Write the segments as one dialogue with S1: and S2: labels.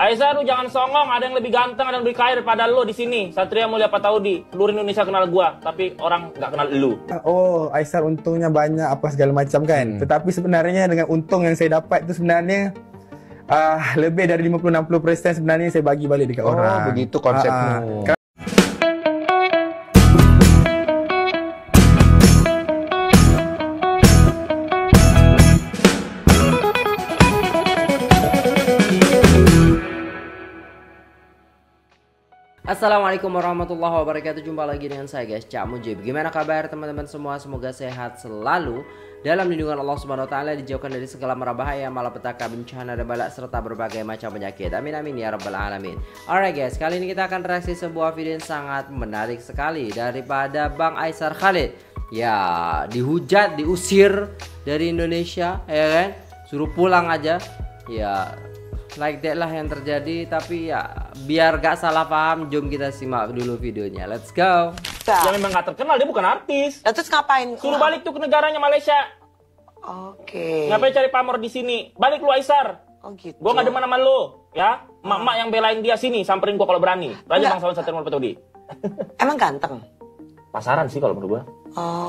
S1: Aisyah, lu jangan songong. Ada yang lebih ganteng, ada yang lebih kaya daripada lu di sini. Satria Mulia Pataudi. Seluruh Indonesia kenal gua, tapi orang nggak kenal lu.
S2: Oh, Aisyah untungnya banyak apa segala macam kan. Tetapi sebenarnya dengan untung yang saya dapat itu sebenarnya lebih dari 50-60% sebenarnya saya bagi balik dekat orang.
S3: Oh, begitu konsepmu.
S4: Assalamualaikum warahmatullahi wabarakatuh. Jumpa lagi dengan saya guys, Cak Mujib. Gimana kabar teman-teman semua? Semoga sehat selalu dalam lindungan Allah Subhanahu wa taala, dijauhkan dari segala mara bahaya, malapetaka, bencana dan balak serta berbagai macam penyakit. Amin amin ya rabbal alamin. Alright guys, kali ini kita akan reaksi sebuah video yang sangat menarik sekali daripada Bang Aisar Khalid. Ya, dihujat, diusir dari Indonesia, ya kan? Suruh pulang aja. Ya, like that lah yang terjadi. Tapi ya biar gak salah paham, jom kita simak dulu videonya. Let's go.
S1: Ya memang gak terkenal, dia bukan artis.
S5: Terus ngapain?
S1: Suruh balik tuh ke negaranya Malaysia.
S5: Oke.
S1: Ngapain cari pamor di sini? Balik lu Aisar.
S5: Oh gitu.
S1: Gua gak demen sama lu, ya. Mak-mak yang belain dia sini, samperin gua kalau berani. Raja
S5: Enggak.
S1: bangsawan Satria Mulia Pataudi.
S5: Emang ganteng?
S1: Pasaran sih kalau menurut gua.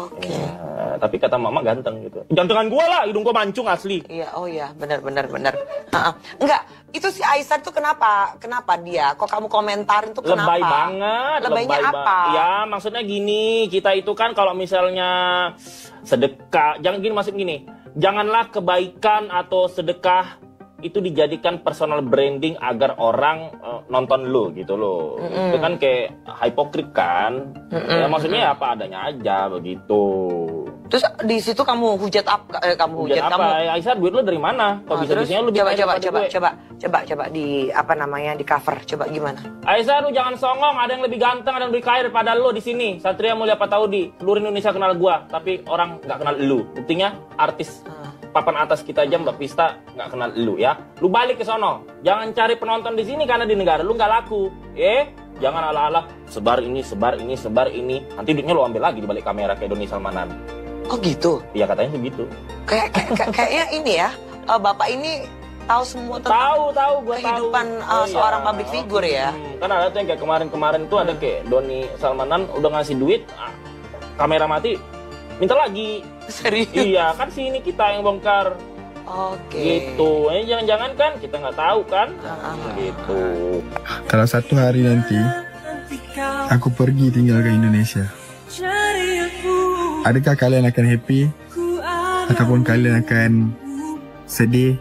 S5: Oke.
S1: Ya, tapi kata mama ganteng gitu. Gantengan gua lah, hidung gua mancung asli.
S5: Iya, oh iya, benar. Enggak, itu si Aisar tuh kenapa? Kenapa dia? Kok kamu komentarin tuh kenapa?
S1: Lebay banget.
S5: Lebaynya apa?
S1: Ya maksudnya gini, kita itu kan kalau misalnya sedekah, jangan gini, maksud gini. Janganlah kebaikan atau sedekah itu dijadikan personal branding agar orang nonton lu gitu loh. Itu kan kayak hipokrit kan. Ya maksudnya apa adanya aja begitu.
S5: Terus di situ kamu hujat apa?
S1: Hujat apa? Aisyah, duit lu dari mana? Kok bisa bisanya lu
S5: coba di apa namanya, di cover. Coba gimana?
S1: Aisyah, lu jangan songong. Ada yang lebih ganteng, ada yang lebih kaya daripada lu di sini. Satria Mulia Pataudi. Seluruh Indonesia kenal gua, tapi orang nggak kenal lu. Buktinya artis papan atas kita aja Mbak Pista nggak kenal lu ya. Lu balik ke sono. Jangan cari penonton di sini karena di negara lu nggak laku. Jangan ala-ala sebar ini. Nanti duitnya lu ambil lagi di balik kamera kayak Doni Salmanan.
S5: Oh gitu.
S1: Iya katanya begitu.
S5: Kayaknya ini ya. Bapak ini tahu semua tentang
S1: gua
S5: kehidupan
S1: tahu.
S5: seorang public figure ya.
S1: Kan ada tuh yang kayak kemarin tuh ada kayak Doni Salmanan udah ngasih duit, kamera mati, minta lagi.
S5: Serius?
S1: Iya, kan sini kita yang bongkar.
S5: Oke.
S1: Gitu. Jangan-jangan kan kita nggak tahu kan. Gitu.
S2: Kalau satu hari nanti aku pergi tinggal ke Indonesia, adakah kalian akan happy? Ataupun kalian akan sedih?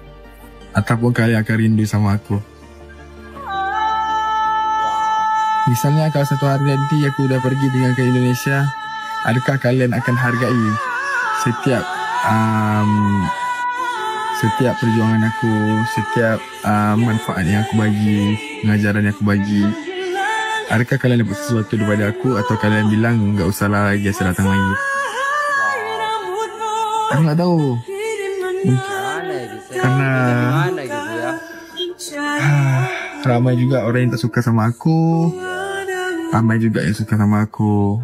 S2: Ataupun kalian akan rindu sama aku? Misalnya kalau satu hari nanti aku udah pergi tinggal ke Indonesia, adakah kalian akan hargai setiap perjuangan aku, setiap manfaat yang aku bagi, pengajaran yang aku bagi? Adakah kalian dapat sesuatu daripada aku, atau kalian bilang nggak usah lah lagi, saya datang lagi? Aku nggak tahu. Karena ramai juga orang yang tak suka sama aku, ramai juga yang suka sama aku.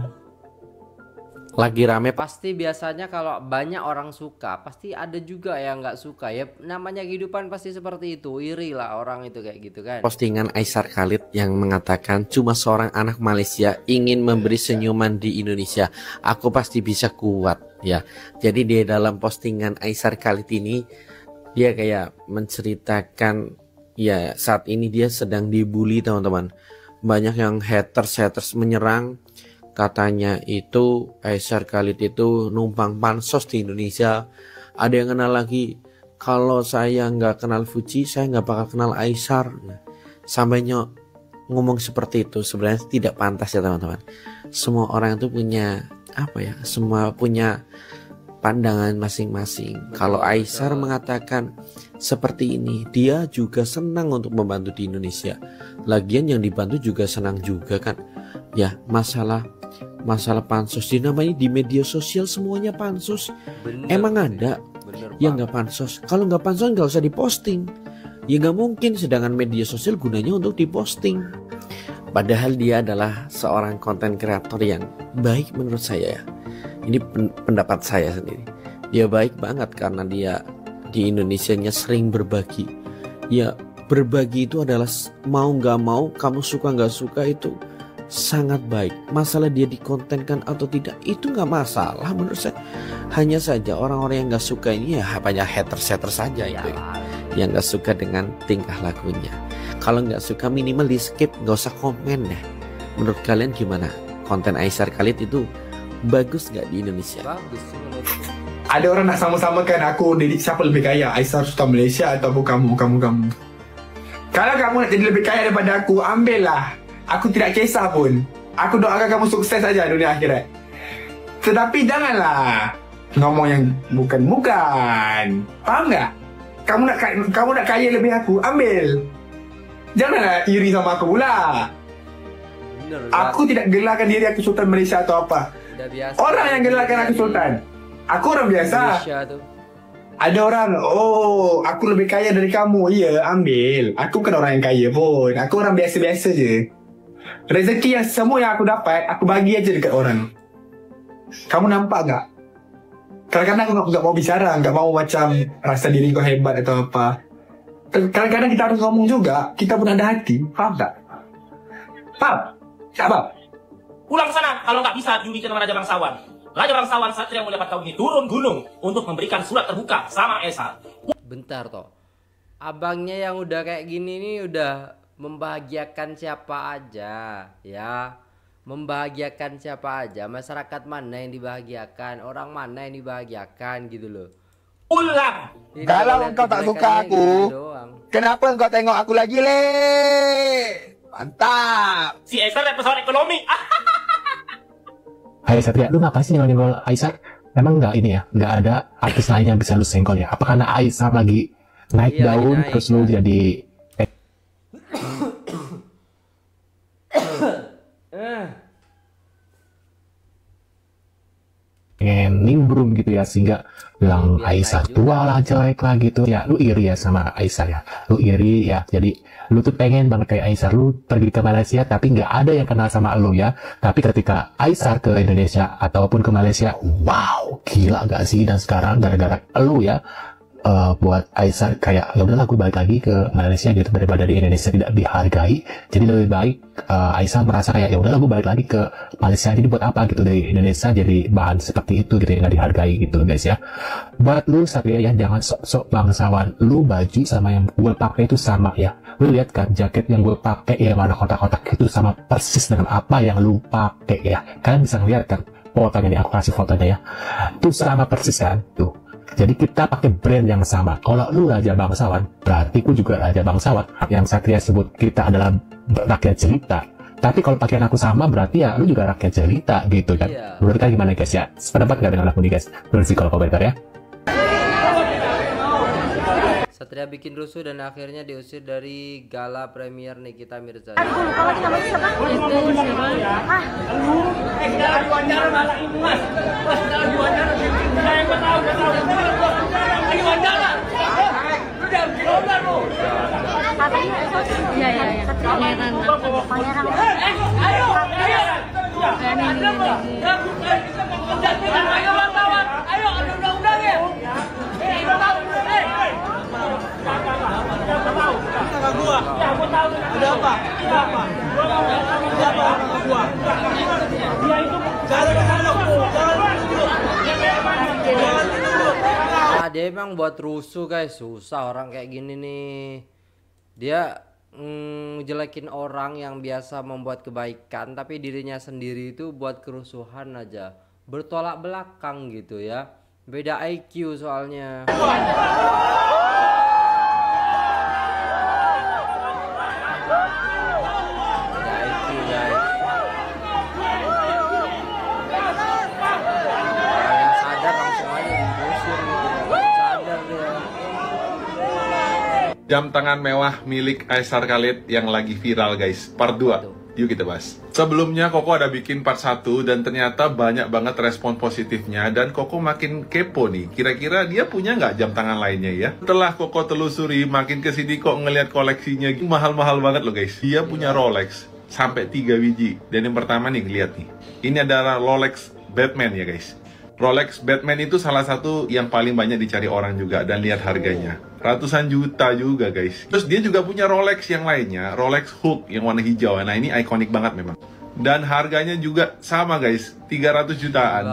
S4: Lagi rame pasti biasanya kalau banyak orang suka, pasti ada juga yang nggak suka ya. Namanya kehidupan pasti seperti itu, iri lah orang itu kayak gitu kan.
S6: Postingan Aisar Khalid yang mengatakan cuma seorang anak Malaysia ingin memberi senyuman di Indonesia, aku pasti bisa kuat ya. Jadi di dalam postingan Aisar Khalid ini dia kayak menceritakan ya saat ini dia sedang dibully teman-teman. Banyak yang haters menyerang. Katanya itu Aisar Khalid itu numpang pansos di Indonesia. Ada yang kenal lagi, kalau saya nggak kenal Fuji, saya nggak bakal kenal Aisar. Sampai ngomong seperti itu sebenarnya tidak pantas ya teman-teman. Semua orang itu punya apa ya? Semua punya pandangan masing-masing. Kalau Aisar mengatakan seperti ini, dia juga senang untuk membantu di Indonesia. Lagian yang dibantu juga senang juga kan. Ya masalah pansos dinamanya di media sosial semuanya pansos. Emang ada yang nggak pansos? Kalau nggak pansos nggak usah diposting. Ya nggak mungkin, sedangkan media sosial gunanya untuk diposting. Padahal dia adalah seorang konten kreator yang baik menurut saya ya. Ini pendapat saya sendiri. Dia baik banget karena dia di Indonesianya sering berbagi. Ya berbagi itu adalah mau nggak mau, kamu suka nggak suka itu sangat baik. Masalah dia dikontenkan atau tidak itu nggak masalah menurut saya. Hanya saja orang-orang yang nggak suka ini ya banyak haters saja itu ya, yang nggak suka dengan tingkah lakunya. Kalau nggak suka minimal di skip, nggak usah komen deh. Menurut kalian gimana? Konten Aisar Khalid itu bagus nggak di Indonesia?
S4: Bagus sih menurutku.
S2: Ada orang nak sama-samakan aku siapa lebih kaya, Aisar Sultan Malaysia ataupun kamu. Kalau kamu nak jadi lebih kaya daripada aku, ambillah. Aku tidak kisah pun. Aku doakan kamu sukses saja dunia akhirat. Tetapi janganlah ngomong yang bukan. Paham nggak? Kamu nak kaya lebih aku, ambil. Janganlah iri sama aku pula.
S4: Bener,
S2: Aku tidak gelarkan diri aku Sultan Malaysia atau apa.
S4: udah biasa.
S2: Orang yang gelarkan aku Sultan. Aku orang biasa.
S4: Indonesia tuh.
S2: Ada orang, oh aku lebih kaya dari kamu. Iya, ambil. Aku kan orang yang kaya pun. Aku orang biasa-biasa je. Rezeki yang semua yang aku dapat, aku bagi aja dekat orang. Kamu nampak tak? Kadang-kadang aku nggak mau bicara, nggak mau macam rasa diri kau hebat atau apa. Kadang-kadang kita harus ngomong juga, kita pun ada hati. Paham tak? Paham? Siapa?
S1: Pulang sana kalau nggak bisa judi dengan Raja Bangsawan. Raja Bangsawan Satria Mulia Pataudi turun gunung untuk memberikan surat terbuka sama Esa.
S4: Bentar toh. Abangnya yang udah kayak gini nih udah membahagiakan siapa aja ya. Membahagiakan siapa aja. Masyarakat mana yang dibahagiakan, orang mana yang dibahagiakan gitu loh.
S1: Pulang.
S4: Tidak
S2: Kalau
S4: boleh
S2: engkau tak suka
S4: kebaikannya
S2: aku,
S4: gitu doang.
S2: kenapa engkau tengok aku lagi, Le? Mantap.
S1: Si Esa naik pesawat ekonomi.
S3: Hai Satria, lu ngapain sih nyenggol Aisar? Emang nggak ini ya, nggak ada artis lain yang bisa lu senggol ya? Apa karena Aisar lagi naik
S4: Iya,
S3: daun
S4: lagi naik,
S3: terus lu
S4: kan?
S3: jadi pengen nimbrung gitu ya, sehingga bilang
S4: biar
S3: Aisar
S4: naik
S3: tua lah, jelek lah gitu ya. Lu iri ya sama Aisar ya, lu iri ya. Jadi lu tuh pengen banget kayak Aisar, lu pergi ke Malaysia tapi nggak ada yang kenal sama lu ya. Tapi ketika Aisar ke Indonesia ataupun ke Malaysia, wow, gila gak sih? Dan sekarang gara-gara lu ya, buat Aisar kayak ya udahlah gue balik lagi ke Malaysia gitu, daripada di Indonesia tidak dihargai. Jadi lebih baik Aisar merasa kayak ya udahlah gue balik lagi ke Malaysia, jadi buat apa gitu dari Indonesia jadi bahan seperti itu gitu ya, nggak dihargai gitu guys ya. Buat lu Satria ya, jangan sok-sok bangsawan. Lu baju sama yang gue pakai itu sama ya. Lu lihat kan jaket yang gue pakai ya, warna kotak-kotak itu sama persis dengan apa yang lu pakai ya. Kalian bisa ngeliat kan fotonya nih, aku kasih fotonya ya, itu sama persis kan tuh. Jadi kita pakai brand yang sama. Kalau lu raja bangsawan, berarti ku juga raja bangsawan. Yang Satria sebut kita adalah rakyat jelita. Tapi kalau pakaian aku sama, berarti ya lu juga rakyat jelita gitu kan.
S4: Iya.
S3: Menurut kalian gimana guys ya? Sependapat gak dengan aku nih guys? Tulis di kolom komentar ya.
S4: Satria bikin rusuh dan akhirnya diusir dari gala premier Nikita Mirzani. Dia emang buat rusuh guys, susah orang kayak gini nih. Dia jelekin orang yang biasa membuat kebaikan, tapi dirinya sendiri itu buat kerusuhan aja, bertolak belakang gitu ya. Beda IQ soalnya. Beda IQ guys. Orang yang sadar langsung aja diusir gitu ya. Sadar dia.
S7: Jam tangan mewah milik Aisar Khalid yang lagi viral guys, part 2. Yuk kita bahas. Sebelumnya Koko ada bikin part 1 dan ternyata banyak banget respon positifnya. Dan Koko makin kepo nih, kira-kira dia punya nggak jam tangan lainnya ya? Setelah Koko telusuri, makin kesini kok ngelihat koleksinya mahal-mahal banget loh guys. Dia punya Rolex sampai 3 biji. Dan yang pertama nih, lihat nih. Ini adalah Rolex Batman ya guys. Rolex Batman itu salah satu yang paling banyak dicari orang juga, dan lihat harganya. Ratusan juta juga guys. Terus dia juga punya Rolex yang lainnya, Rolex Hook yang warna hijau. Nah ini ikonik banget memang. Dan harganya juga sama guys, 300 jutaan.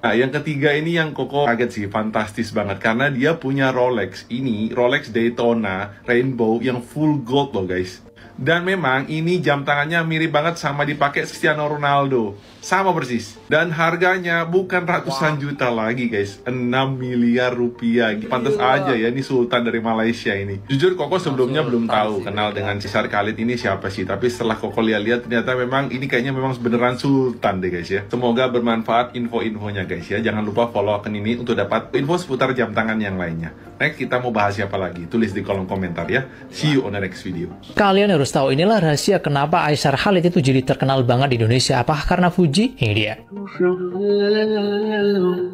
S7: Nah yang ketiga ini yang Koko kaget sih, fantastis banget. Karena dia punya Rolex, ini Rolex Daytona Rainbow yang full gold loh guys. Dan memang ini jam tangannya mirip banget sama dipakai Cristiano Ronaldo. Sama persis. Dan harganya bukan ratusan juta lagi guys, 6 miliar rupiah. Pantas aja ya, ini Sultan dari Malaysia ini. Jujur Koko sebelumnya belum tahu kenal dengan Aysar Khalid ini siapa sih. Tapi setelah Koko lihat-lihat ternyata memang ini kayaknya memang beneran Sultan deh guys ya. Semoga bermanfaat info-infonya guys ya. Jangan lupa follow akun ini untuk dapat info seputar jam tangan yang lainnya. Next kita mau bahas siapa lagi? Tulis di kolom komentar ya. See you on the next video.
S8: Kalian harus tahu, inilah rahasia kenapa Aysar Khalid itu jadi terkenal banget di Indonesia. Apakah karena Fuji? Ini dia.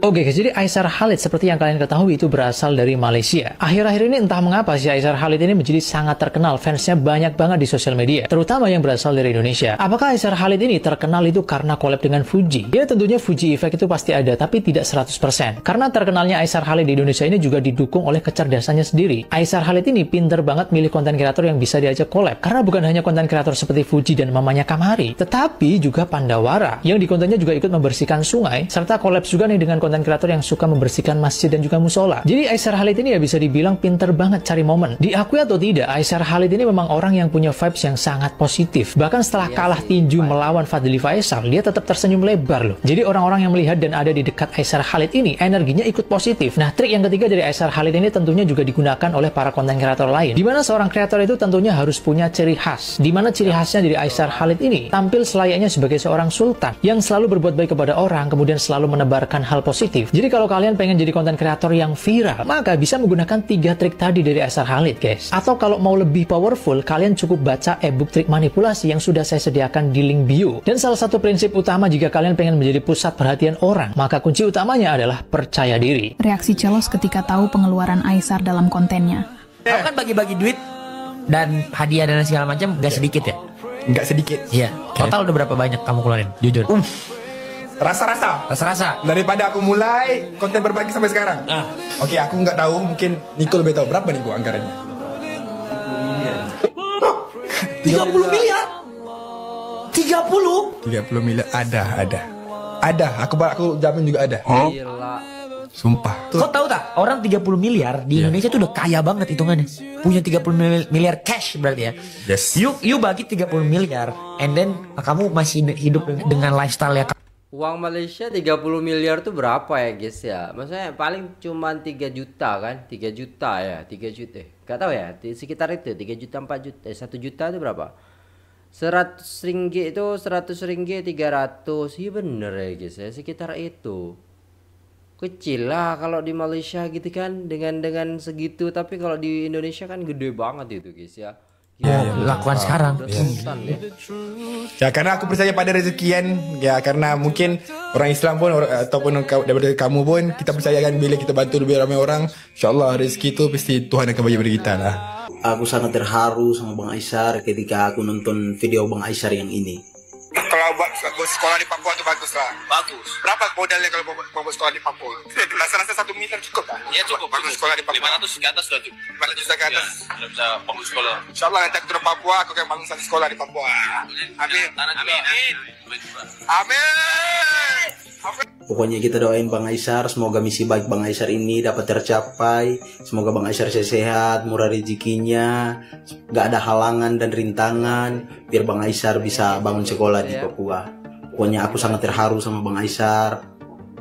S8: Oke guys, jadi Aysar Khalid seperti yang kalian ketahui itu berasal dari Malaysia. Akhir-akhir ini entah mengapa si Aysar Khalid ini menjadi sangat terkenal. Fansnya banyak banget di sosial media, terutama yang berasal dari Indonesia. Apakah Aysar Khalid ini terkenal itu karena collab dengan Fuji? Ya tentunya Fuji Effect itu pasti ada, tapi tidak 100%. Karena terkenalnya Aysar Khalid di Indonesia ini juga didukung oleh kecerdasannya sendiri. Aysar Khalid ini pinter banget milih konten kreator yang bisa diajak collab. Karena bukan hanya konten kreator seperti Fuji dan mamanya Kamari, tetapi juga Pandawara yang di kontennya juga ikut membersihkan sungai, serta collab juga nih dengan konten kreator yang suka membersihkan masjid dan juga musola. Jadi Aysar Khalid ini ya bisa dibilang pinter banget cari momen. Diakui atau tidak, Aysar Khalid ini memang orang yang punya vibes yang sangat positif. Bahkan setelah kalah tinju melawan Fadli Faisal, dia tetap tersenyum lebar loh. Jadi orang-orang yang melihat dan ada di dekat Aysar Khalid ini energinya ikut positif. Nah, trik yang ketiga dari Aysar Khalid ini tentunya juga digunakan oleh para konten kreator lain. Dimana seorang kreator itu tentunya harus punya ciri khas. Dimana ciri khasnya dari Aysar Khalid ini tampil selayaknya sebagai seorang sultan yang selalu berbuat baik kepada orang, kemudian selalu menebarkan hal positif. Jadi kalau kalian pengen jadi konten kreator yang viral, maka bisa menggunakan 3 trik tadi dari Aysar Khalid guys. Atau kalau mau lebih powerful, kalian cukup baca ebook trik manipulasi yang sudah saya sediakan di link bio. Dan salah satu prinsip utama jika kalian pengen menjadi pusat perhatian orang, maka kunci utamanya adalah percaya diri.
S9: Reaksi Celos ketika tahu pengeluaran Aysar dalam kontennya.
S10: Kamu kan bagi-bagi duit dan hadiah dan segala macam gak sedikit ya?
S2: Nggak sedikit.
S10: Iya. Total udah berapa banyak kamu keluarin? Jujur.
S2: Rasa-rasa. Daripada aku mulai konten berbagi sampai sekarang. Oke, aku nggak tahu. Mungkin Niko lebih tahu. Berapa Niko anggarannya?
S10: 30 miliar?
S2: 30 miliar ada. Aku jamin juga ada.
S4: Gila.
S2: Sumpah.
S10: Kau tahu tak? Orang 30 miliar di Indonesia tuh udah kaya banget hitungannya. Punya 30 miliar cash berarti ya.
S2: Yes.
S10: You bagi 30 miliar and then kamu masih hidup dengan lifestyle ya.
S4: Uang Malaysia 30 miliar tuh berapa ya guys ya? Maksudnya paling cuma 3 juta kan? 3 juta ya, 3 juta. Gak tahu ya, sekitar itu 3 juta 4 juta. 1 juta itu berapa? 100 ringgit itu 100 ringgit 300. Iya bener ya guys ya, sekitar itu. Kecil lah kalau di Malaysia gitu kan, dengan segitu. Tapi kalau di Indonesia kan gede banget itu guys ya.
S10: Lakukan sekarang.
S2: Ya karena aku percaya pada rezekian. Ya karena mungkin orang Islam pun ataupun daripada kamu pun kita percayakan bila kita bantu lebih ramai orang, InsyaAllah rezeki itu pasti Tuhan akan bagi pada kita lah.
S11: Aku sangat terharu sama Bang Aysar ketika aku nonton video Bang Aysar yang ini.
S2: Kalau buat sekolah di Papua itu bagus lah. Bagus. Berapa modalnya kalau buat sekolah di Papua? Rasa-rasa 1 miliar cukup kan?
S12: Iya cukup.
S2: Bagus sekolah di Papua.
S12: 500 ke atas sudah cukup.
S2: 500 juta ke atas.
S12: Sudah bisa bangun sekolah.
S2: InsyaAllah nanti aku turun Papua, aku akan bangun satu sekolah di Papua. Amin. Amin.
S11: Pokoknya kita doain Bang Aysar, semoga misi baik Bang Aysar ini dapat tercapai. Semoga Bang Aysar sehat, murah rezekinya, gak ada halangan dan rintangan, biar Bang Aysar bisa bangun sekolah di Papua. Pokoknya aku sangat terharu sama Bang Aysar.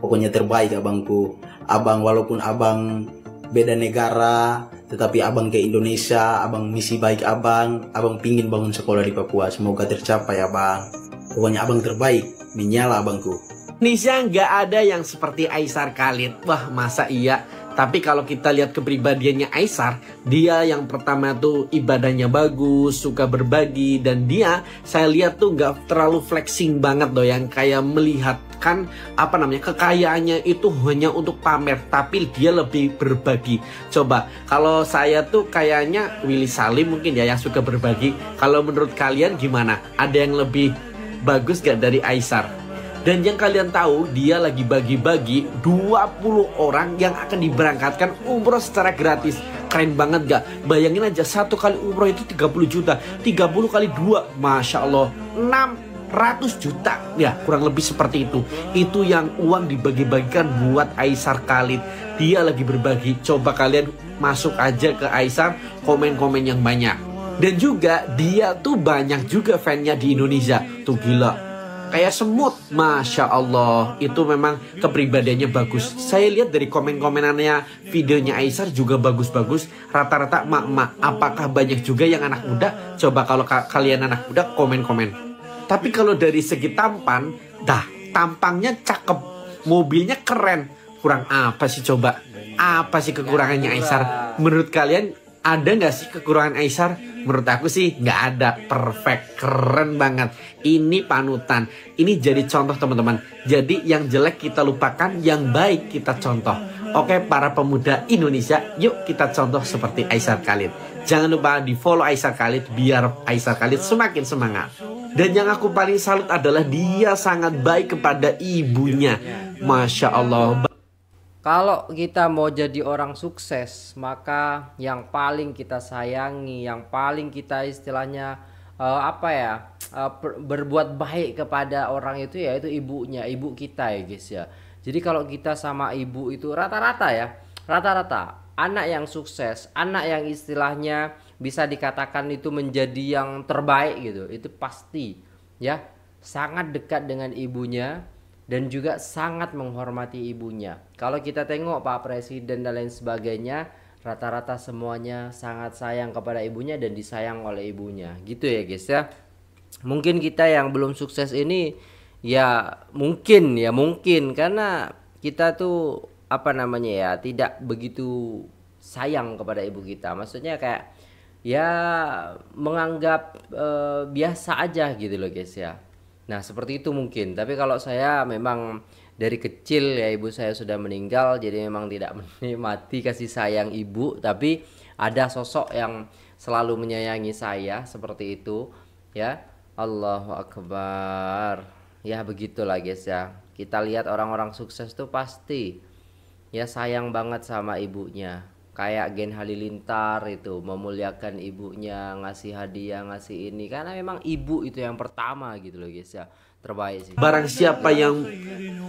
S11: Pokoknya terbaik abangku. Abang walaupun abang beda negara, tetapi abang ke Indonesia, abang misi baik abang pingin bangun sekolah di Papua. Semoga tercapai abang. Pokoknya abang terbaik, menyala abangku.
S6: Indonesia nggak ada yang seperti Aysar Khalid. Wah masa iya? Tapi kalau kita lihat kepribadiannya Aysar, dia yang pertama tuh ibadahnya bagus, suka berbagi, dan dia saya lihat tuh nggak terlalu flexing banget loh, yang kayak melihatkan apa namanya kekayaannya itu hanya untuk pamer, tapi dia lebih berbagi. Coba kalau saya tuh kayaknya Willy Salim mungkin ya yang suka berbagi. Kalau menurut kalian gimana? Ada yang lebih bagus gak dari Aysar? Dan yang kalian tahu, dia lagi bagi-bagi 20 orang yang akan diberangkatkan umroh secara gratis. Keren banget gak? Bayangin aja, satu kali umroh itu 30 juta. 30 kali 2, Masya Allah, 600 juta. Ya, kurang lebih seperti itu. Itu yang uang dibagi-bagikan buat Aisar Khalid. Dia lagi berbagi. Coba kalian masuk aja ke Aisar, komen-komen yang banyak. Dan juga dia tuh banyak juga fan-nya di Indonesia. Tuh gila, kayak semut, Masya Allah. Itu memang kepribadiannya bagus. Saya lihat dari komen-komenannya, videonya Aisar juga bagus-bagus. Rata-rata mak-mak. Apakah banyak juga yang anak muda? Coba kalau kalian anak muda, komen-komen. Tapi kalau dari segi tampan, tampangnya cakep, mobilnya keren. Kurang apa sih coba? Apa sih kekurangannya Aisar? Menurut kalian ada nggak sih kekurangan Aisar? Menurut aku sih nggak ada. Perfect, keren banget. Ini panutan. Ini jadi contoh teman-teman. Jadi yang jelek kita lupakan, yang baik kita contoh. Oke, para pemuda Indonesia, yuk kita contoh seperti Aisar Khalid. Jangan lupa di follow Aisar Khalid biar Aisar Khalid semakin semangat. Dan yang aku paling salut adalah dia sangat baik kepada ibunya. Masya Allah.
S4: Kalau kita mau jadi orang sukses, maka yang paling kita sayangi, yang paling kita istilahnya berbuat baik kepada orang itu yaitu ibunya, ibu kita ya guys ya. Jadi kalau kita sama ibu itu rata-rata anak yang sukses, anak yang istilahnya bisa dikatakan itu menjadi yang terbaik gitu, itu pasti ya sangat dekat dengan ibunya. Dan juga sangat menghormati ibunya. Kalau kita tengok Pak Presiden dan lain sebagainya, rata-rata semuanya sangat sayang kepada ibunya dan disayang oleh ibunya. Gitu ya guys ya. Mungkin kita yang belum sukses ini ya mungkin karena kita tuh tidak begitu sayang kepada ibu kita. Maksudnya kayak ya menganggap biasa aja gitu loh guys ya. Nah seperti itu mungkin. Tapi kalau saya memang dari kecil ya ibu saya sudah meninggal, jadi memang tidak menikmati kasih sayang ibu. Tapi ada sosok yang selalu menyayangi saya seperti itu ya. Allahu Akbar. Ya begitulah guys ya. Kita lihat orang-orang sukses tuh pasti ya sayang banget sama ibunya. Kayak Gen Halilintar itu memuliakan ibunya, ngasih hadiah, ngasih ini. Karena memang ibu itu yang pertama gitu loh guys ya. Terbaik sih.
S6: Barang siapa yang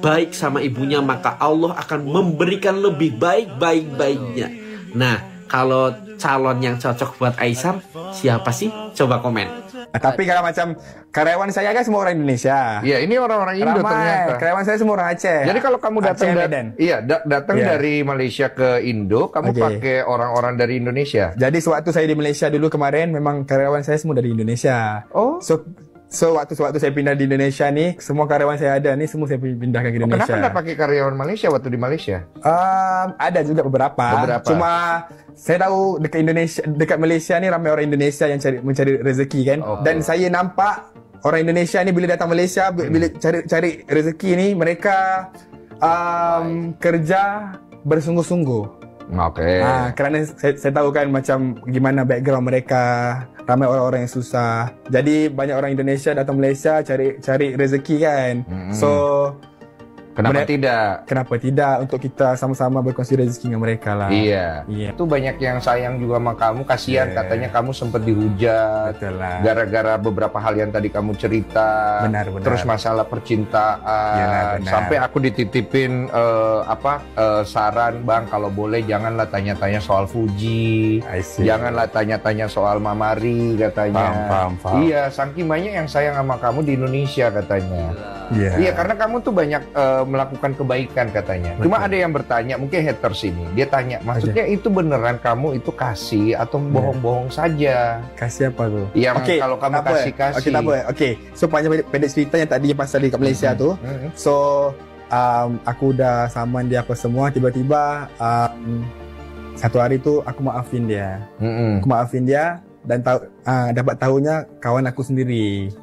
S6: baik sama ibunya, maka Allah akan memberikan lebih baik-baiknya. Nah, kalau calon yang cocok buat Aisar, siapa sih? Coba komen.
S2: Tapi kalau macam karyawan saya kan semua orang Indonesia.
S13: Iya, ini orang-orang Indo ternyata.
S2: Karyawan saya semua orang Aceh.
S13: Jadi kalau kamu datang datang dari Malaysia ke Indo, kamu pakai orang-orang dari Indonesia.
S2: Jadi sewaktu saya di Malaysia dulu kemarin, memang karyawan saya semua dari Indonesia.
S13: Oh.
S2: So waktu saya pindah di Indonesia nih, semua karyawan saya ada nih semua saya pindahkan ke Indonesia.
S13: Kenapa nggak pakai karyawan Malaysia waktu di Malaysia?
S2: Ada juga beberapa. Cuma saya tahu dekat Malaysia nih ramai orang Indonesia yang mencari rezeki kan. Dan saya nampak orang Indonesia ni bila datang Malaysia, bila cari rezeki ni mereka kerja bersungguh-sungguh. Kerana saya tahu kan macam gimana background mereka, ramai orang-orang yang susah. Jadi banyak orang Indonesia datang Malaysia cari rezeki kan. So
S13: Kenapa tidak
S2: untuk kita sama-sama berkongsi rezeki dengan mereka lah.
S13: Iya. Itu banyak yang sayang juga sama kamu. Kasihan katanya kamu sempat dihujat gara-gara beberapa hal yang tadi kamu cerita.
S2: Benar.
S13: Terus masalah percintaan. Sampai aku dititipin saran, Bang, kalau boleh janganlah tanya-tanya soal Fuji. Janganlah tanya-tanya soal Mamari katanya.
S2: Paham.
S13: Iya, saking banyak yang sayang sama kamu di Indonesia katanya. Iya, karena kamu tuh banyak melakukan kebaikan katanya. Cuma ada yang bertanya, mungkin haters ini, dia tanya, maksudnya itu beneran kamu itu kasih atau bohong-bohong saja?
S2: Kasih apa tuh?
S13: Iya, kalau kamu kasih.
S2: So panjang pendek ceritanya tadi pasal di Malaysia tuh. So aku udah saman dia apa semua, tiba-tiba satu hari tuh aku maafin dia. Aku maafin dia dan dapat tahunya kawan aku sendiri.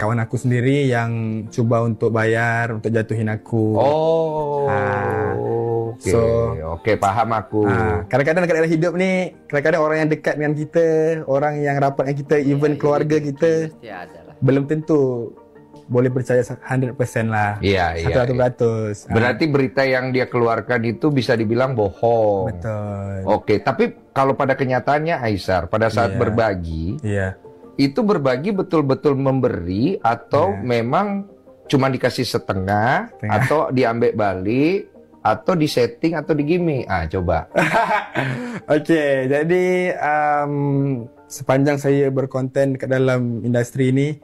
S2: Kawan aku sendiri yang coba untuk bayar, untuk jatuhin aku.
S13: Paham aku.
S2: Kadang-kadang dalam hidup ni, kadang-kadang orang yang dekat dengan kita, orang yang rapat dengan kita, even keluarga kita, belum tentu boleh percaya 100% lah.
S13: Iya, iya.
S2: 100%.
S13: Berarti berita yang dia keluarkan itu bisa dibilang bohong.
S2: Betul.
S13: Oke, tapi kalau pada kenyataannya Aisar, pada saat berbagi, itu berbagi betul-betul memberi atau memang cuma dikasih setengah, atau diambil balik, atau disetting atau digimik? Coba.
S2: Oke, jadi sepanjang saya berkonten ke dalam industri ini,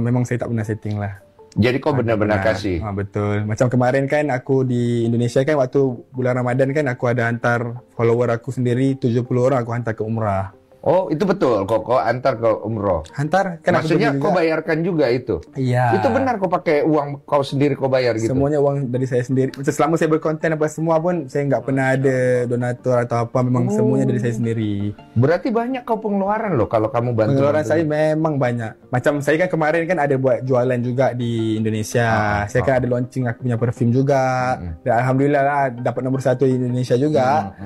S2: memang saya tak pernah setting lah.
S13: Jadi kau benar-benar kasih?
S2: Betul. Macam kemarin kan aku di Indonesia kan waktu bulan Ramadan kan aku ada hantar follower aku sendiri 70 orang aku hantar ke umrah.
S13: Oh, itu betul kau antar ke umroh?
S2: Hantar. Kan
S13: maksudnya kau bayarkan juga itu?
S2: Iya.
S13: Itu benar kau pakai uang kau sendiri kau bayar gitu?
S2: Semuanya uang dari saya sendiri. Selama saya berkonten apa semua pun saya nggak pernah ada donatur atau apa. Memang semuanya dari saya sendiri.
S13: Berarti banyak kau pengeluaran loh kalau kamu bantu.
S2: Pengeluaran saya memang banyak. Macam saya kan kemarin kan ada buat jualan juga di Indonesia. Saya kan ada launching aku punya perfume juga. Dan alhamdulillah lah dapat nomor 1 di Indonesia juga.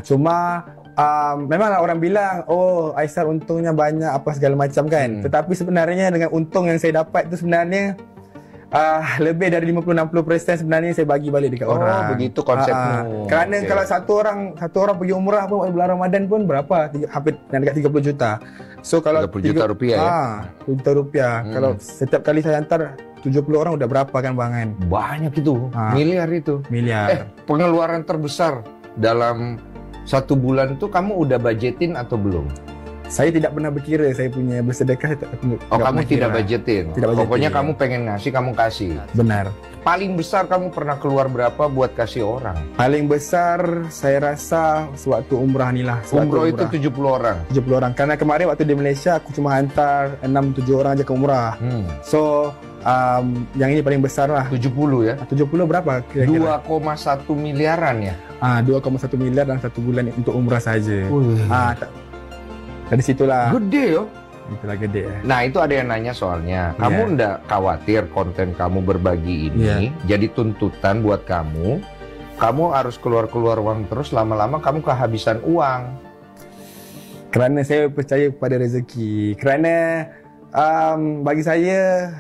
S2: Cuma memanglah orang bilang, oh Aisar untungnya banyak apa segala macam kan. Tetapi sebenarnya dengan untung yang saya dapat itu sebenarnya lebih dari 50-60% sebenarnya saya bagi balik dekat orang.
S13: Oh, begitu konsepmu.
S2: Kerana kalau satu orang pergi umrah pun bulan Ramadan pun berapa? Hampir dekat 30 juta. So kalau
S13: 30 juta rupiah ya?
S2: 30 juta rupiah. Kalau setiap kali saya hantar 70 orang udah berapa kan bangan?
S13: Banyak itu. Miliar itu.
S2: Miliar.
S13: Pengeluaran terbesar dalam 1 bulan tuh kamu udah budgetin atau belum?
S2: Saya tidak pernah berkira saya punya bersedekah.
S13: Kamu tidak budgetin?
S2: Tidak budgetin.
S13: Pokoknya kamu pengen ngasih, kamu kasih?
S2: Benar.
S13: Paling besar kamu pernah keluar berapa buat kasih orang?
S2: Paling besar saya rasa sewaktu umrah ni lah.
S13: Umrah itu 70 orang?
S2: 70 orang. Karena kemarin waktu di Malaysia aku cuma hantar 6-7 orang aja ke umrah. So yang ini paling besar lah.
S13: 70 ya?
S2: 70 berapa kira-kira?
S13: 2,1 miliaran ya?
S2: 2,1 miliar dalam 1 bulan untuk umrah saja. Dari situlah.
S13: Gede yo.
S2: Itulah gede.
S13: Nah itu ada yang nanya soalnya. Kamu ndak khawatir konten kamu berbagi ini jadi tuntutan buat kamu? Kamu harus keluar uang terus, lama-lama kamu kehabisan uang.
S2: Kerana saya percaya kepada rezeki. Kerana bagi saya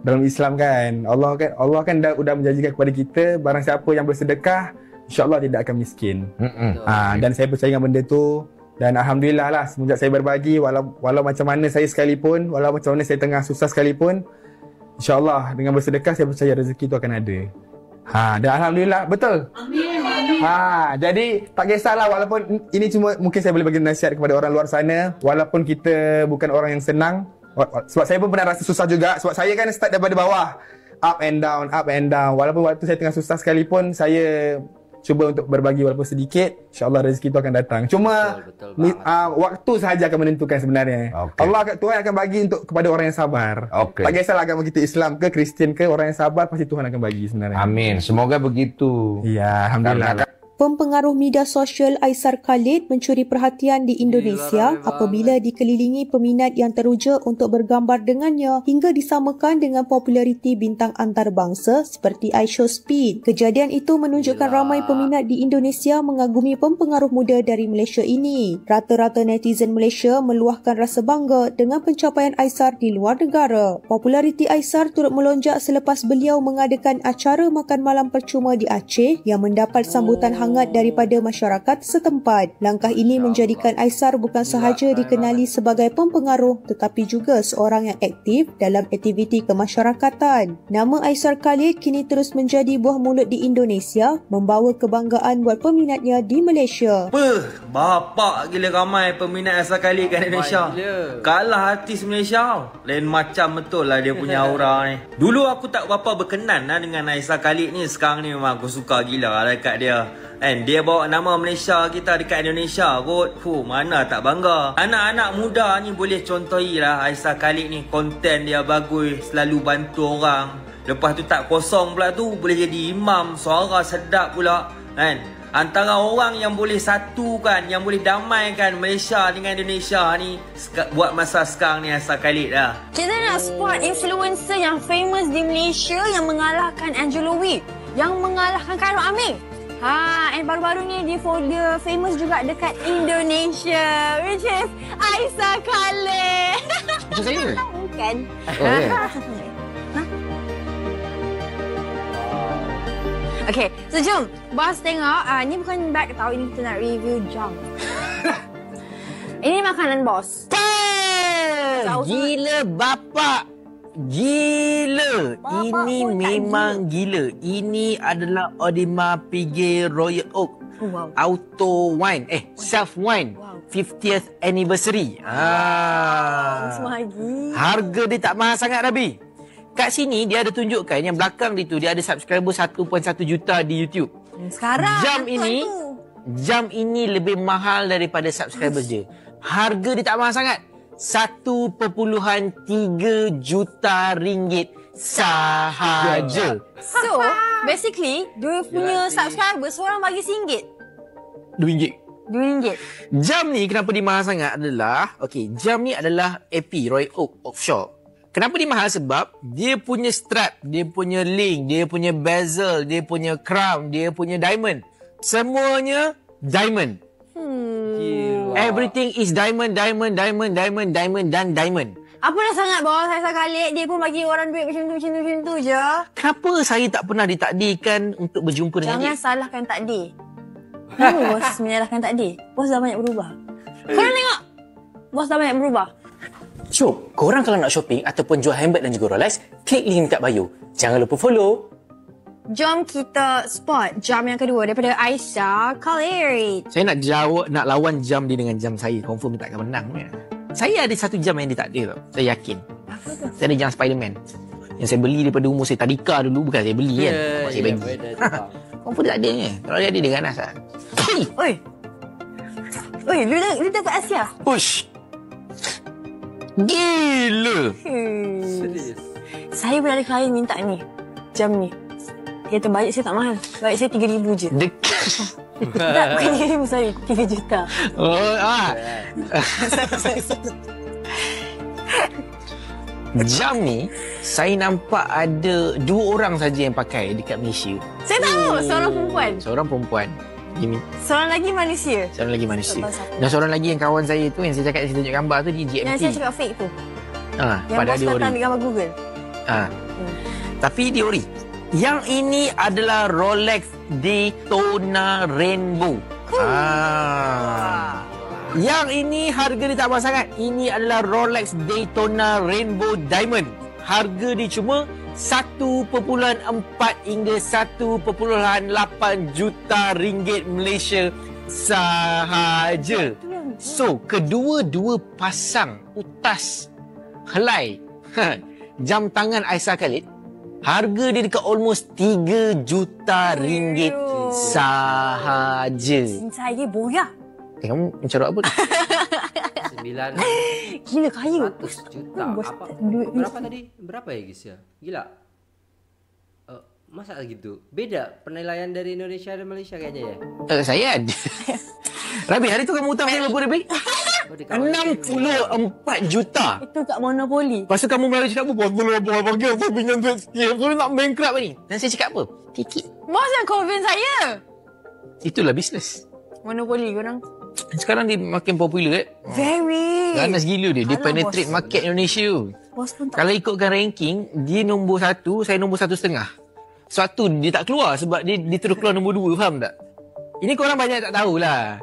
S2: dalam Islam kan Allah kan udah menjanjikan kepada kita barang siapa yang bersedekah insya-Allah tidak akan miskin. Dan saya percaya dengan benda tu dan alhamdulillah lah semenjak saya berbagi walau macam mana saya sekalipun, walau macam mana saya tengah susah sekalipun, insya-Allah dengan bersedekah saya percaya rezeki tu akan ada. Dan alhamdulillah betul. Jadi tak kisahlah walaupun ini cuma mungkin saya boleh bagi nasihat kepada orang luar sana walaupun kita bukan orang yang senang. Sebab saya pun pernah rasa susah juga. Sebab saya kan start daripada bawah, up and down. Walaupun waktu saya tengah susah sekalipun, saya cuba untuk berbagi walaupun sedikit. InsyaAllah rezeki itu akan datang. Cuma waktu sahaja akan menentukan sebenarnya. Tuhan akan bagi kepada orang yang sabar. Tak kisahlah agama kita Islam ke Kristian ke, orang yang sabar pasti Tuhan akan bagi sebenarnya.
S13: Amin. Semoga begitu.
S2: Ya, alhamdulillah.
S14: Pempengaruh media sosial Aisar Khalid mencuri perhatian di Indonesia apabila dikelilingi peminat yang teruja untuk bergambar dengannya hingga disamakan dengan populariti bintang antarabangsa seperti iShowSpeed. Kejadian itu menunjukkan ramai peminat di Indonesia mengagumi pempengaruh muda dari Malaysia ini. Rata-rata netizen Malaysia meluahkan rasa bangga dengan pencapaian Aisar di luar negara. Populariti Aisar turut melonjak selepas beliau mengadakan acara makan malam percuma di Aceh yang mendapat sambutan hangat daripada masyarakat setempat. Langkah ini menjadikan Aisar bukan sahaja dikenali sebagai pempengaruh tetapi juga seorang yang aktif dalam aktiviti kemasyarakatan. Nama Aisar Khalid kini terus menjadi buah mulut di Indonesia, membawa kebanggaan buat peminatnya di Malaysia.
S15: Bapak gila ramai peminat Aisar Khalid kat Indonesia. Kalah artis Malaysia. Lain macam betul lah dia punya aura ni. Dulu aku tak berapa berkenan lah dengan Aisar Khalid ni. Sekarang ni memang aku suka gila lah dekat dia. Dia bawa nama Malaysia kita dekat Indonesia kot. Mana tak bangga. Anak-anak muda ni boleh contohi lah Aisar Khalid ni. Konten dia bagus, selalu bantu orang. Lepas tu tak kosong pula tu, boleh jadi imam, suara sedap pula kan. Antara orang yang boleh satukan, yang boleh damaikan Malaysia dengan Indonesia ni buat masa sekarang ni Aisar Khalid lah.
S16: Kita nak spot influencer yang famous di Malaysia yang mengalahkan Angelo Wee, yang mengalahkan Khairul Aming. And baru-baru ni dia famous juga dekat Indonesia, which is Aisar Khalid.
S13: Macam saya?
S16: Bukan. Okay, so jom. Bos tengok. Ni bukan bag tau. Ini kita nak review jam. Ini makanan bos.
S6: Gila bapak. Gila. Ini memang gila. Ini adalah Audemars Piguet Royal Oak.
S16: Wow.
S6: Auto wine. Self wine. 50th anniversary. Harga dia tak mahal sangat, Rabi. Kat sini dia ada tunjukkan yang belakang dia tu dia ada subscriber 1.1 juta di YouTube.
S16: Sekarang
S6: jam ini lebih mahal daripada subscribers dia. Harga dia tak mahal sangat. 1.3 juta ringgit sahaja.
S16: So, basically, dia punya subscribers orang bagi RM1.
S6: RM2.
S16: RM2.
S6: Jam ni kenapa dia mahal sangat adalah, jam ni adalah AP, Royal Oak, offshore. Kenapa dia mahal? Sebab dia punya strap, dia punya link, dia punya bezel, dia punya crown, dia punya diamond. Semuanya diamond. Everything is diamond, diamond, diamond, diamond, diamond dan diamond.
S16: Apa dah sangat bos, saya kali dia pun bagi orang duit macam tu je.
S6: Kenapa saya tak pernah ditakdirkan untuk berjumpa dengan dia?
S16: Jangan salahkan takdir. Kenapa bos menyalahkan takdir? Bos dah banyak berubah. Korang tengok. Bos dah banyak berubah.
S17: So, korang kalau nak shopping ataupun jual handbag dan juga Rolex, klik link dekat bio. Jangan lupa follow.
S16: Jom kita spot jam yang kedua daripada Aisyah Khalid.
S6: Saya nak lawan jam dia dengan jam saya. Confirm dia tak akan menang. Saya ada satu jam yang dia tak ada tau. Saya yakin.
S16: Apa tu?
S6: Saya ada jam Spiderman. Yang saya beli daripada umur saya tadika dulu. Bukan saya beli kan. Saya bagi. Confirm dia tak ada ni. Kalau dia ada, dia ganas lah.
S16: Oi, lu dapat Asia?
S6: Ush. Gila.
S16: Saya pun ada klien minta ni. Jam ni. Dia kata baik saya tak mahal. Baik saya 3,000 je. Tak, bukan 3,000 sorry. 3 juta.
S6: Jam ni saya nampak ada 2 orang saja yang pakai dekat Malaysia.
S16: Saya tahu, seorang perempuan.
S6: Seorang perempuan.
S16: Seorang lagi manusia.
S6: Seorang lagi manusia. Dan seorang lagi yang kawan saya tu yang saya cakap saya tunjuk gambar tu dia GMT.
S16: Yang saya cakap fake tu. Yang
S6: Padahal
S16: bos
S6: dia ori.
S16: datang di gambar Google.
S6: Tapi dia ori. Yang ini adalah Rolex Daytona Rainbow. Yang ini harga dia tak mahal sangat. Ini adalah Rolex Daytona Rainbow Diamond. Harga dia cuma 1.4 hingga 1.8 juta ringgit Malaysia sahaja. So, kedua-dua pasang utas helai jam tangan Aisyah Khalid, harga dia dekat almost 3 juta ringgit sahaja.
S16: Saya boyak.
S6: Kamu mencorok apa?
S4: 9.
S16: Gila kaya.
S4: 100 juta. Berapa tadi? Berapa ya guys ya? Gila. Masa gitu? Beda penilaian dari Indonesia dan Malaysia kayaknya ya?
S6: Saya ada. Rabi, hari tu kamu hutang saya berapa Rabi? 64 juta.
S16: Itu kat Monopoly.
S6: Lepas tu kamu melayu cakap apa? Apa pinjam duit sikit. Aku nak bankrupt ni. Dan saya cakap apa? Tikit.
S16: Bos yang convince saya.
S6: Itulah bisnes.
S16: Monopoly korang.
S6: Sekarang dia makin popular
S16: Very.
S6: Ganas gila dia. Dia penetrate market Indonesia.
S16: Bos pun tak.
S6: Kalau ikutkan ranking, dia nombor 1, saya nombor 1.5. Suatu dia tak keluar sebab dia terus keluar nombor 2, faham tak? Ini korang banyak tak tahulah.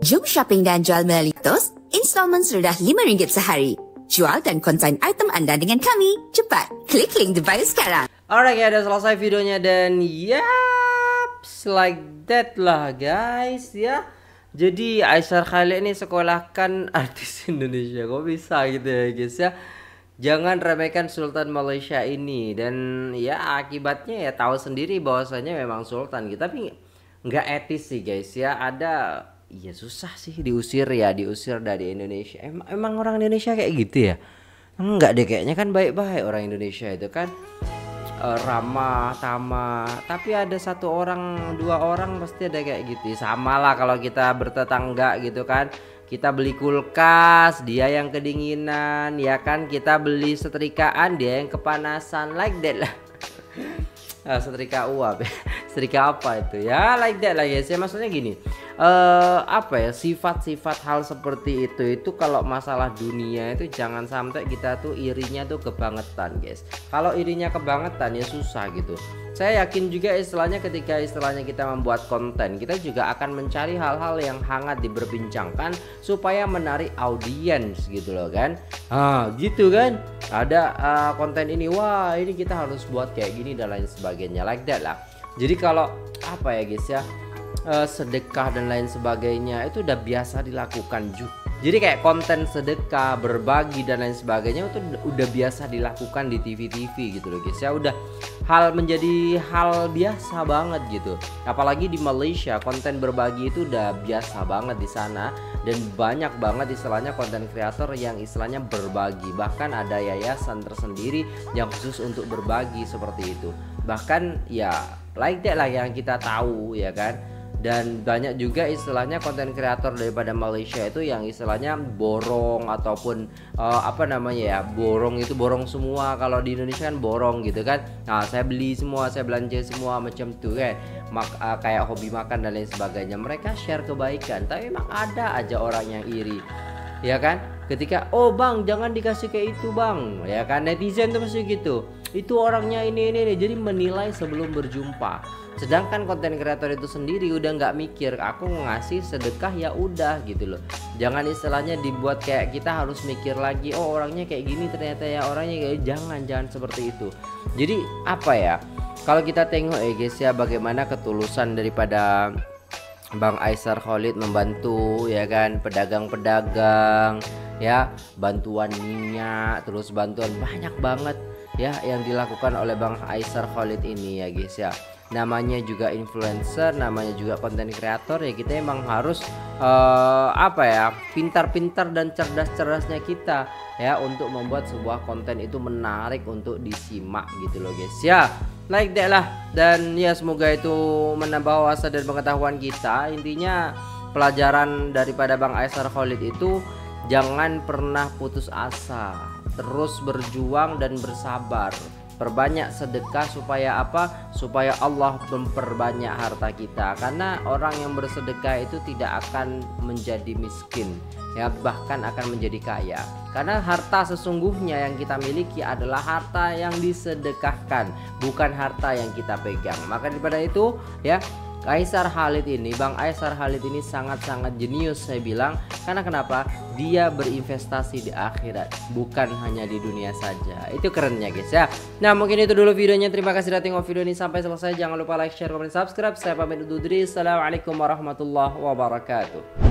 S18: Jom shopping dan jual melalui TOS, installment sudah RM5 sehari. Jual dan konsign item anda dengan kami. Cepat, klik link di bio sekarang.
S4: Alright ya, udah selesai videonya dan like that lah guys ya. Jadi Aisyah Khalid ini sekolahkan artis Indonesia. Kok bisa gitu ya guys ya. Jangan remehkan Sultan Malaysia ini. Dan ya akibatnya ya tahu sendiri bahwasanya memang Sultan gitu. Tapi nggak etis sih guys ya. Ada ya susah sih diusir dari Indonesia. Emang orang Indonesia kayak gitu ya? Enggak deh, kayaknya kan baik-baik orang Indonesia itu kan. Ramah, tamah. Tapi ada 1 orang, 2 orang pasti ada kayak gitu. Sama lah kalau kita bertetangga gitu kan. Kita beli kulkas, dia yang kedinginan, ya kan. Kita beli setrikaan, dia yang kepanasan, like that lah. Setrika uap, setrika apa itu ya, like that lah guys ya. Maksudnya gini, apa ya, sifat-sifat hal seperti itu kalau masalah dunia itu jangan sampai kita tuh irinya tuh kebangetan guys. Kalau irinya kebangetan ya susah gitu. Saya yakin juga istilahnya ketika istilahnya kita membuat konten, kita juga akan mencari hal-hal yang hangat diperbincangkan supaya menarik audiens gitu loh kan. Gitu kan. Ada konten ini, wah ini kita harus buat kayak gini dan lain sebagainya, like that lah. Jadi kalau apa ya guys ya, sedekah dan lain sebagainya itu udah biasa dilakukan juga. Jadi kayak konten sedekah, berbagi dan lain sebagainya itu udah biasa dilakukan di TV-TV gitu loh guys ya. Udah menjadi hal biasa banget gitu. Apalagi di Malaysia konten berbagi itu udah biasa banget di sana, dan banyak banget istilahnya konten kreator yang istilahnya berbagi. Bahkan ada yayasan tersendiri yang khusus untuk berbagi seperti itu. Bahkan ya like that lah yang kita tahu ya kan. Dan banyak juga istilahnya konten kreator daripada Malaysia itu yang istilahnya borong ataupun apa namanya ya, borong itu borong semua. Kalau di Indonesia kan borong gitu kan. Nah saya beli semua, saya belanja semua macam tuh kan, kayak hobi makan dan lain sebagainya. Mereka share kebaikan, tapi memang ada aja orang yang iri ya kan. Ketika oh bang jangan dikasih kayak itu bang ya kan, netizen tuh pasti gitu, itu orangnya ini jadi menilai sebelum berjumpa. Sedangkan konten kreator itu sendiri udah nggak mikir, aku ngasih sedekah ya udah gitu loh. Jangan istilahnya dibuat kayak kita harus mikir lagi, oh orangnya kayak gini ternyata ya orangnya kayak, jangan seperti itu. Jadi apa ya, kalau kita tengok guys ya bagaimana ketulusan daripada Bang Aisar Khalid membantu ya kan pedagang-pedagang ya, bantuan minyak, terus bantuan banyak banget ya yang dilakukan oleh Bang Aisar Khalid ini ya guys ya. Namanya juga influencer, namanya juga konten kreator ya, kita emang harus apa ya, pintar-pintar dan cerdas-cerdasnya kita ya untuk membuat sebuah konten itu menarik untuk disimak gitu loh guys ya. Like that lah, dan ya semoga itu menambah wawasan dan pengetahuan kita. Intinya pelajaran daripada Bang Aisar Khalid itu jangan pernah putus asa, terus berjuang dan bersabar. Perbanyak sedekah supaya apa? Supaya Allah memperbanyak harta kita. Karena orang yang bersedekah itu tidak akan menjadi miskin ya, bahkan akan menjadi kaya. Karena harta sesungguhnya yang kita miliki adalah harta yang disedekahkan, bukan harta yang kita pegang. Maka daripada itu ya, Aisar Khalid ini, Bang Aisar Khalid ini sangat-sangat jenius saya bilang. Karena kenapa? Dia berinvestasi di akhirat, bukan hanya di dunia saja. Itu kerennya guys ya. Nah mungkin itu dulu videonya. Terima kasih sudah tengok video ini sampai selesai. Jangan lupa like, share, komen, subscribe. Saya pamit undur diri. Assalamualaikum warahmatullahi wabarakatuh.